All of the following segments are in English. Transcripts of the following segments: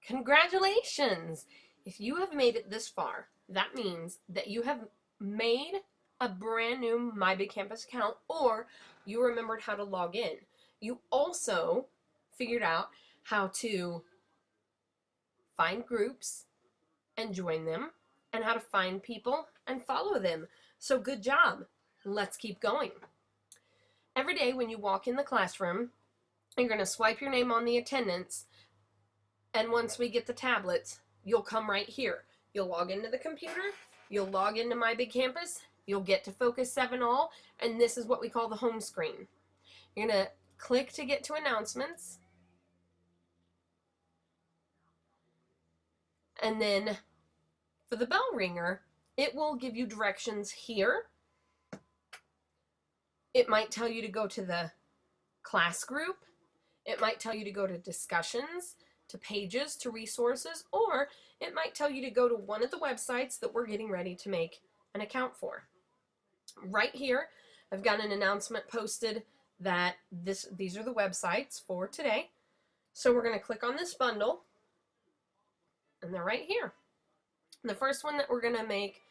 Congratulations! If you have made it this far, that means that you have made a brand new My Big Campus account or you remembered how to log in. You also figured out how to find groups and join them and how to find people and follow them. So good job. Let's keep going. Every day when you walk in the classroom, you're going to swipe your name on the attendance, and once we get the tablets, you'll come right here. You'll log into the computer, you'll log into My Big Campus, you'll get to Focus 7 All, and this is what we call the home screen. You're going to click to get to announcements, and then for the bell ringer, it will give you directions here. It might tell you to go to the class group. It might tell you to go to discussions, to pages, to resources, or it might tell you to go to one of the websites that we're getting ready to make an account for. Right here, I've got an announcement posted that these are the websites for today. So we're going to click on this bundle, and they're right here. And the first one that we're going to make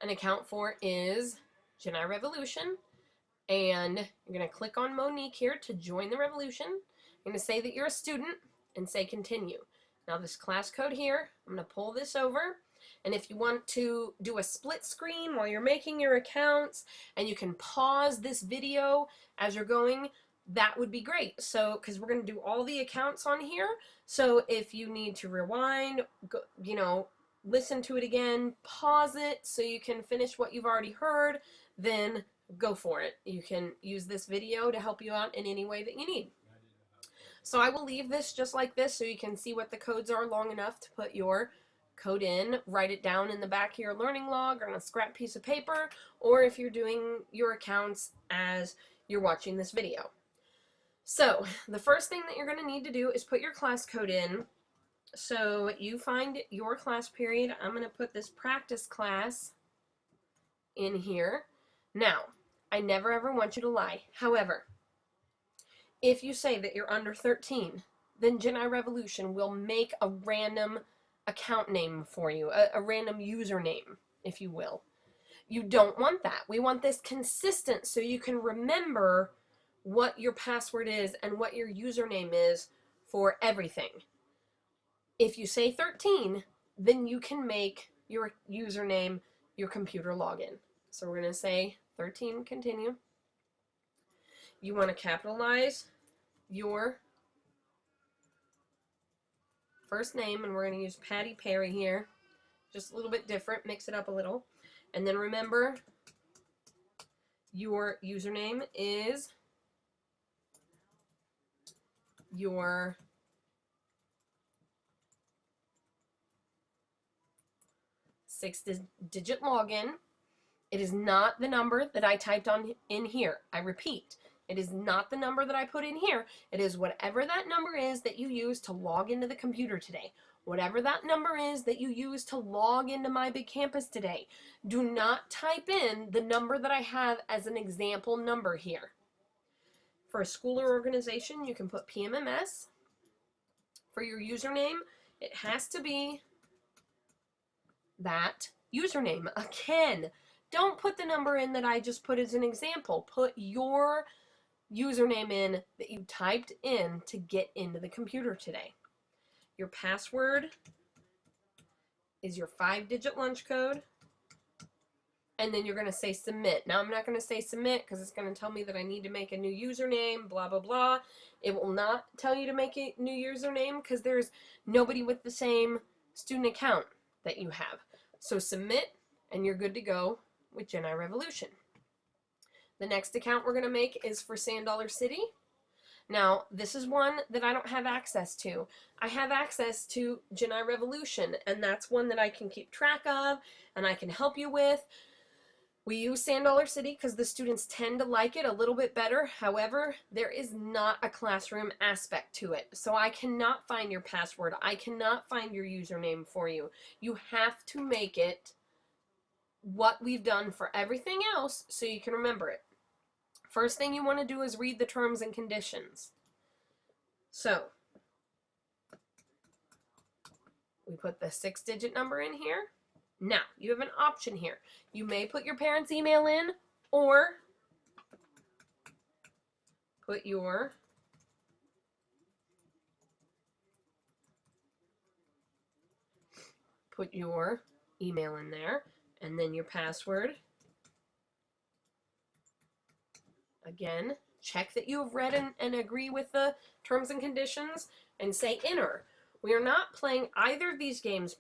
an account for is Jedi Revolution. And you're going to click on Monique here to join the revolution. You're going to say that you're a student and say continue. Now this class code here, I'm going to pull this over. And if you want to do a split screen while you're making your accounts and you can pause this video as you're going, that would be great. So, because we're going to do all the accounts on here. So if you need to rewind, go, listen to it again, pause it so you can finish what you've already heard, then go for it. You can use this video to help you out in any way that you need. So I will leave this just like this so you can see what the codes are long enough to put your code in, write it down in the back of your learning log or on a scrap piece of paper, or if you're doing your accounts as you're watching this video. So the first thing that you're going to need to do is put your class code in. So you find your class period. I'm going to put this practice class in here. Now, I never ever want you to lie. However, if you say that you're under 13, then Jedi Revolution will make a random account name for you, a random username, if you will. You don't want that. We want this consistent so you can remember what your password is and what your username is for everything. If you say 13, then you can make your username your computer login. So we're going to say 13, continue. You want to capitalize your first name, and we're going to use Patty Perry here. Just a little bit different, mix it up a little. And then remember, your username is your six-digit login. It is not the number that I typed in here. I repeat, it is not the number that I put in here. It is whatever that number is that you use to log into the computer today. Whatever that number is that you use to log into My Big Campus today. Do not type in the number that I have as an example number here. For a school or organization, you can put PMMS. For your username, it has to be that username. Again, don't put the number in that I just put as an example. Put your username in that you typed in to get into the computer today. Your password is your 5-digit lunch code. And then you're going to say submit. Now, I'm not going to say submit because it's going to tell me that I need to make a new username, blah, blah, blah. It will not tell you to make a new username because there's nobody with the same student account that you have. So submit, and you're good to go with Jedi Revolution. The next account we're going to make is for Sand Dollar City. Now, this is one that I don't have access to. I have access to Jedi Revolution, and that's one that I can keep track of and I can help you with. We use Sand Dollar City because the students tend to like it a little bit better. However, there is not a classroom aspect to it. So I cannot find your password. I cannot find your username for you. You have to make it what we've done for everything else so you can remember it. First thing you want to do is read the terms and conditions. So, We put the 6-digit number in here. Now, you have an option here. You may put your parents' email in or put your email in there, and then your password. Again, check that you have read and agree with the terms and conditions and say enter. We are not playing either of these games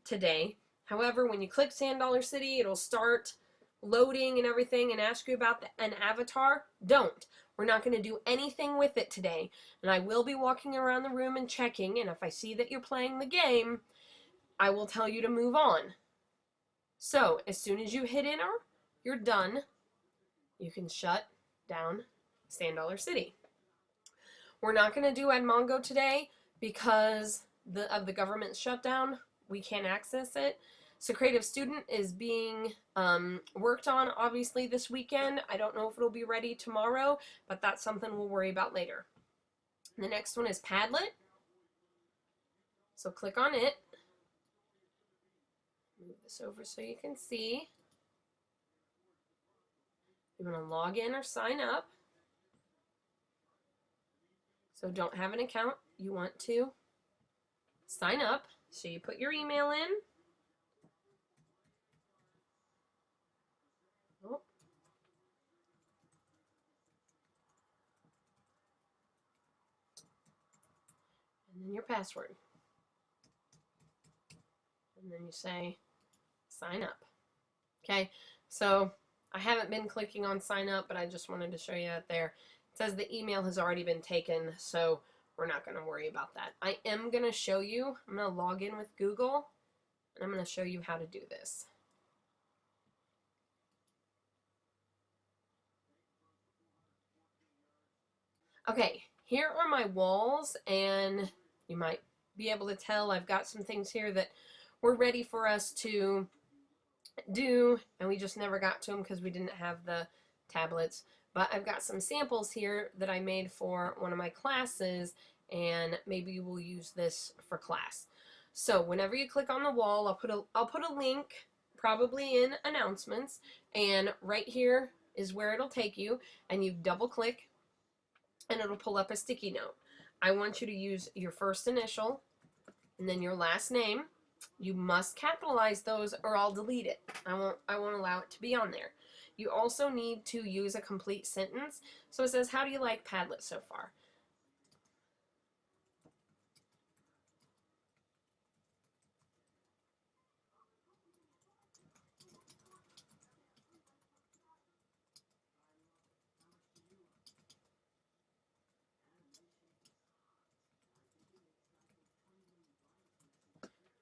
today. However, when you click Sand Dollar City, it'll start loading and everything and ask you about an avatar. Don't. We're not going to do anything with it today. And I will be walking around the room and checking, and if I see that you're playing the game, I will tell you to move on. So, as soon as you hit enter, you're done. You can shut down Sand Dollar City. We're not going to do Edmongo today because of the government shutdown. We can't access it. So Creative Student is being worked on obviously this weekend. I don't know if it'll be ready tomorrow, but that's something we'll worry about later. The next one is Padlet. So click on it. Move this over so you can see. You want to log in or sign up. So don't have an account, you want to sign up. So you put your email in. Oh. And then your password. And then you say sign up. Okay, so I haven't been clicking on sign up, but I just wanted to show you that there. It says the email has already been taken, so we're not going to worry about that. I am going to show you, I'm going to log in with Google, and I'm going to show you how to do this. Okay, here are my walls, and you might be able to tell I've got some things here that were ready for us to do, and we just never got to them because we didn't have the tablets. But I've got some samples here that I made for one of my classes, and maybe we'll use this for class. So whenever you click on the wall, I'll put a link probably in announcements, and right here is where it'll take you, and you double click and it'll pull up a sticky note. I want you to use your first initial and then your last name. You must capitalize those or I'll delete it. I won't allow it to be on there. You also need to use a complete sentence. So it says, how do you like Padlet so far?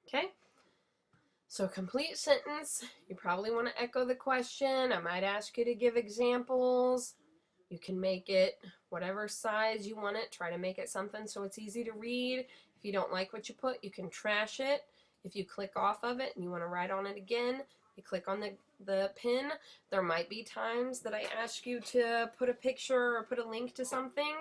Okay, so complete sentence. You probably want to echo the question. I might ask you to give examples. You can make it whatever size you want it. Try to make it something so it's easy to read. If you don't like what you put, you can trash it. If you click off of it and you want to write on it again, you click on the pin. There might be times that I ask you to put a picture or put a link to something,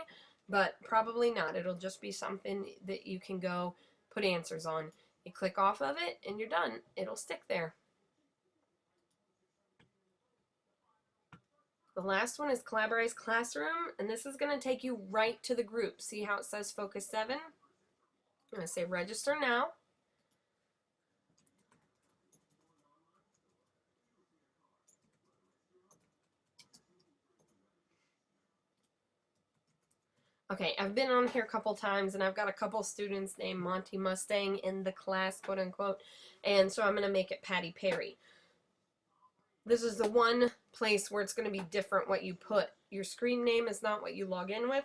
but probably not. It'll just be something that you can go put answers on. You click off of it and you're done. It'll stick there. The last one is Collaborate Classroom, and this is going to take you right to the group. See how it says Focus 7? I'm going to say register now. Okay, I've been on here a couple times, and I've got a couple students named Monty Mustang in the class, quote unquote, and so I'm going to make it Patty Perry. This is the one place where it's going to be different what you put. Your screen name is not what you log in with,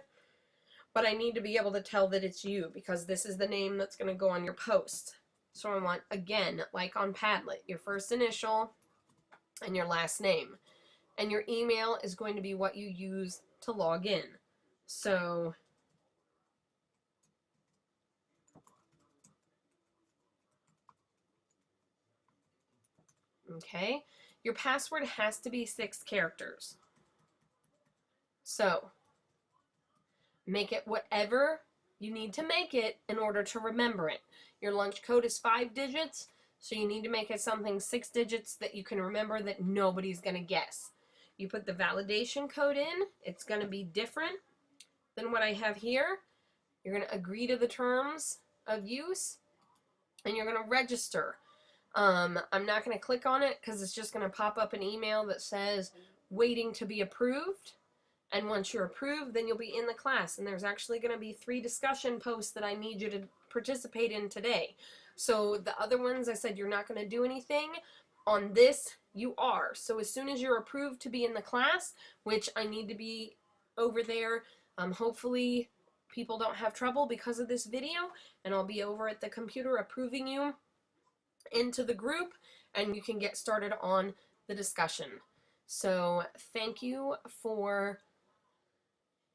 but I need to be able to tell that it's you because this is the name that's going to go on your post. So I want, again, like on Padlet, your first initial and your last name. And your email is going to be what you use to log in. So okay, your password has to be 6 characters. So make it whatever You need to make it in order to remember it. Your lunch code is 5 digits, so you need to make it something 6 digits that you can remember that nobody's going to guess. You put the validation code in, it's going to be different than what I have here. You're going to agree to the terms of use, and you're going to register. I'm not going to click on it because it's just going to pop up an email that says waiting to be approved. And once you're approved, then you'll be in the class. And there's actually going to be 3 discussion posts that I need you to participate in today. So the other ones, I said you're not going to do anything. On this, you are. So as soon as you're approved to be in the class, which I need to be over there, hopefully people don't have trouble because of this video, and I'll be over at the computer approving you into the group, and you can get started on the discussion. So thank you for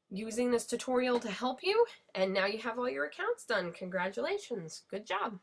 using this tutorial to help you, and now you have all your accounts done. Congratulations. Good job.